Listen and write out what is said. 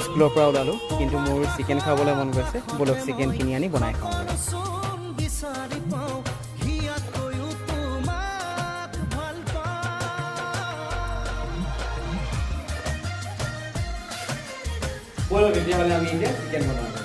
স্কুলৰ পৰা ওলালোঁ, কিন্তু মোৰ চিকেন খাবলৈ মন গৈছে। ব'লক চিকেন কিনি আনি বনাই খাওঁ। ব'লক তেতিয়াহ'লে আমি এতিয়া চিকেন বনাওঁ।